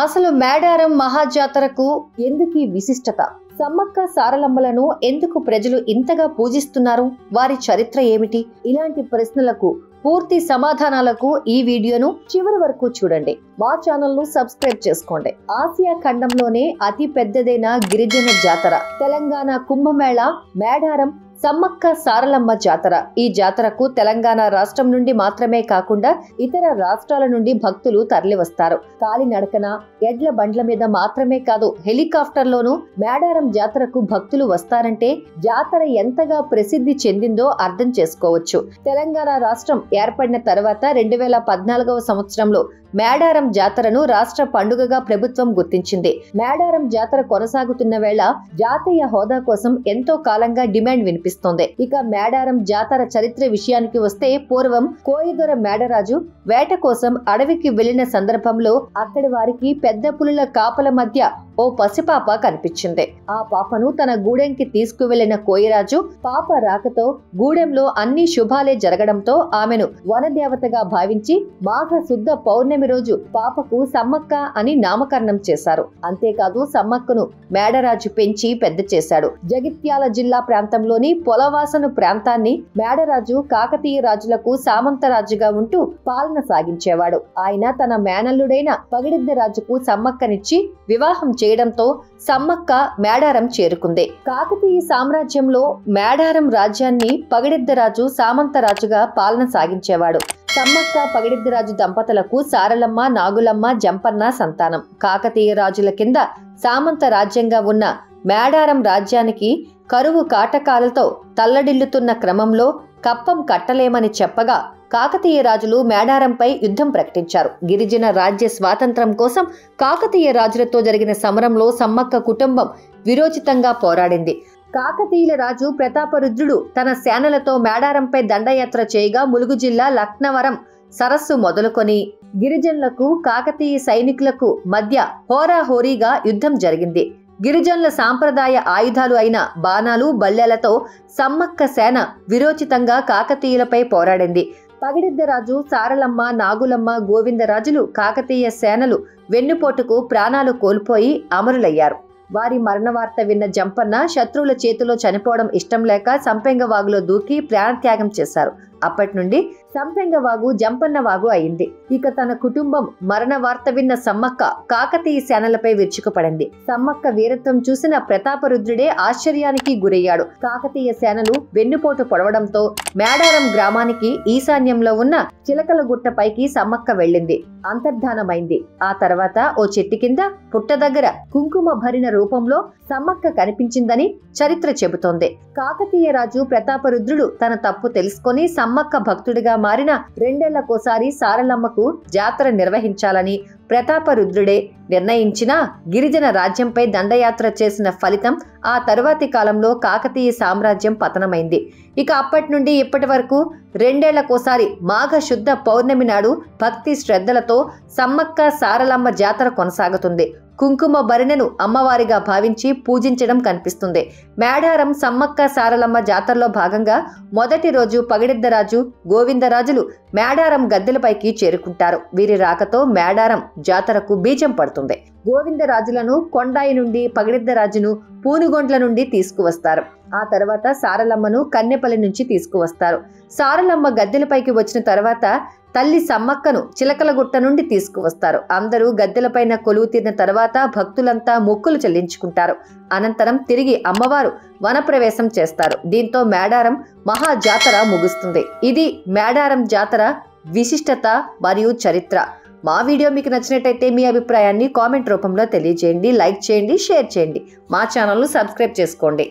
అసలు మేడారం మహాజాతరకు ఎందుకీ విశిష్టత? సమ్మక్క సారలమ్మలను ఎందుకు ప్రజలు ఇంతగా పూజిస్తున్నారు? వారి చరిత్ర ఏమిటి? ఇలాంటి ప్రశ్నలకు పూర్తి సమాధానాలకు ఈ వీడియోను చివరి వరకు చూడండి. మా ఛానల్ ను సబ్స్క్రైబ్ చేసుకోండి. ఆసియా ఖండంలోనే అతి పెద్దదైన గిరిజన జాతర తెలంగాణ కుంభమేళ మేడారం సమ్మక్క సారలమ్మ జాతర. ఈ జాతరకు తెలంగాణ రాష్ట్రం నుండి మాత్రమే కాకుండా ఇతర రాష్ట్రాల నుండి భక్తులు తరలివస్తారు. కాలినడకన, ఎడ్ల బండ్ల మీద మాత్రమే కాదు, హెలికాప్టర్లోనూ మేడారం జాతరకు భక్తులు వస్తారంటే జాతర ఎంతగా ప్రసిద్ధి చెందిందో అర్థం చేసుకోవచ్చు. తెలంగాణ రాష్ట్రం ఏర్పడిన తర్వాత 2014వ సంవత్సరంలో మేడారం జాతరను రాష్ట్ర పండుగగా ప్రభుత్వం గుర్తించింది. మేడారం జాతర కొనసాగుతున్న వేళ జాతీయ హోదా కోసం ఎంతో కాలంగా డిమాండ్ వినిపిస్తోంది. ఇక మేడారం జాతర చరిత్ర విషయానికి వస్తే, పూర్వం కోయిదొర మేడరాజు వేట కోసం అడవికి వెళ్లిన సందర్భంలో అక్కడి వారికి పెద్ద పులుల కాపల మధ్య ఓ పసిపాప కనిపించింది. ఆ పాపను తన గూడెంకి తీసుకువెళ్లిన కోయిరాజు పాప రాకతో గూడెంలో అన్ని శుభాలే జరగడంతో ఆమెను వనదేవతగా భావించి మాఘ శుద్ధ పౌర్ణమి రోజు పాపకు సమ్మక్క అని నామకరణం చేశారు. అంతేకాదు సమ్మక్కను మేడరాజు పెంచి పెద్ద చేశాడు. జగిత్యాల జిల్లా ప్రాంతంలోని పొలవాసను ప్రాంతాన్ని మేడరాజు కాకతీయ రాజులకు సామంత రాజుగా ఉంటూ పాలన సాగించేవాడు. ఆయన తన మేనల్లుడైన పగిడిద్ద రాజుకు సమ్మక్కనిచ్చి వివాహం చేయడంతో సమ్మక్క మేడారం చేరుకుంది. కాకతీయ సామ్రాజ్యంలో మేడారం రాజ్యాన్ని పగిడిద్దరాజు సామంతరాజుగా పాలన సాగించేవాడు. సమ్మక్క పగిడిద్దరాజు దంపతులకు సారలమ్మ, నాగులమ్మ, జంపన్న సంతానం. కాకతీయ రాజుల కింద సామంత రాజ్యంగా ఉన్న మేడారం రాజ్యానికి కరువు కాటకాలతో తల్లడిల్లుతున్న క్రమంలో కప్పం కట్టలేమని చెప్పగా కాకతీయ రాజులు మేడారంపై యుద్ధం ప్రకటించారు. గిరిజన రాజ్య స్వాతంత్రం కోసం కాకతీయ రాజులతో జరిగిన సమరంలో సమ్మక్క కుటుంబం విరోచితంగా పోరాడింది. కాకతీయుల రాజు ప్రతాపరుద్రుడు తన సేనలతో మేడారంపై దండయాత్ర చేయగా ములుగు జిల్లా లక్నవరం సరస్సు మొదలుకొని గిరిజనులకు కాకతీయ సైనికులకు మధ్య హోరాహోరీగా యుద్ధం జరిగింది. గిరిజనుల సాంప్రదాయ ఆయుధాలు అయిన బాణాలు, బల్లెలతో సమ్మక్క సేన విరోచితంగా కాకతీయులపై పోరాడింది. పగిడిద్దరాజు, సారలమ్మ, నాగులమ్మ, గోవిందరాజులు కాకతీయ సేనలు వెన్నుపోటుకు ప్రాణాలు కోల్పోయి అమరులయ్యారు. వారి మరణ వార్త విన్న జంపన్న శత్రువుల చేతిలో చనిపోవడం ఇష్టం లేక సంపెంగవాగులో దూకి ప్రాణత్యాగం చేశారు. అప్పటి నుండి సంపెంగవాగు జంపన్న వాగు అయింది. ఇక తన కుటుంబం మరణ వార్త విన్న సమ్మక్క కాకతీయ సేనలపై విరుచుకుపడింది. సమ్మక్క వీరత్వం చూసిన ప్రతాపరుద్రుడే ఆశ్చర్యానికి గురయ్యాడు. కాకతీయ సేనలు వెన్నుపోటు పొడవడంతో మేడారం గ్రామానికి ఈశాన్యంలో ఉన్న చిలకలగుట్టపైకి సమ్మక్క వెళ్ళింది. అంతర్ధానమైంది. ఆ తర్వాత ఓ చెట్టు కింద పుట్ట దగ్గర కుంకుమ భరిన రూపంలో సమ్మక్క కనిపించిందని చరిత్ర చెబుతోంది. కాకతీయ రాజు ప్రతాపరుద్రుడు తన తప్పు తెలుసుకొని సమ్మక్క భక్తుడిగా మారిన 2 ఏళ్లకోసారి సారలమ్మకు జాతర నిర్వహించాలని ప్రతాపరుద్రుడే నిర్ణయించిన గిరిజన రాజ్యంపై దండయాత్ర చేసిన ఫలితం ఆ తరువాతి కాలంలో కాకతీయ సామ్రాజ్యం పతనమైంది. ఇక అప్పటి నుండి ఇప్పటి వరకు 2 ఏళ్లకోసారి మాఘ శుద్ధ పౌర్ణమి నాడు భక్తి శ్రద్ధలతో సమ్మక్క సారలమ్మ జాతర కొనసాగుతుంది. కుంకుమ భరిణెను అమ్మవారిగా భావించి పూజించడం కనిపిస్తుంది. మేడారం సమ్మక్క సారలమ్మ జాతరలో భాగంగా మొదటి రోజు పగిడిద్దరాజు, గోవిందరాజులు మేడారం గద్దెలపైకి చేరుకుంటారు. వీరి రాకతో మేడారం జాతరకు బీజం పడుతుంది. గోవిందరాజులను కొండాయి నుండి, పగిడిద్దరాజును పూనుగొండ్ల నుండి తీసుకువస్తారు. ఆ తర్వాత సారలమ్మను కన్నెపల్లి నుంచి తీసుకువస్తారు. సారలమ్మ గద్దెలపైకి వచ్చిన తర్వాత తల్లి సమ్మక్కను చిలకలగుట్ట నుండి తీసుకువస్తారు. అందరూ గద్దెలపైన కొలువు తీరిన తర్వాత భక్తులంతా మొక్కులు చెల్లించుకుంటారు. అనంతరం తిరిగి అమ్మవారు వనప్రవేశం చేస్తారు. దీంతో మేడారం మహా జాతర ముగుస్తుంది. ఇది మేడారం జాతర విశిష్టత మరియు చరిత్ర. మా వీడియో మీకు నచ్చినట్టయితే మీ అభిప్రాయాన్ని కామెంట్ రూపంలో తెలియజేయండి. లైక్ చేయండి, షేర్ చేయండి. మా ఛానల్ను సబ్స్క్రైబ్ చేసుకోండి.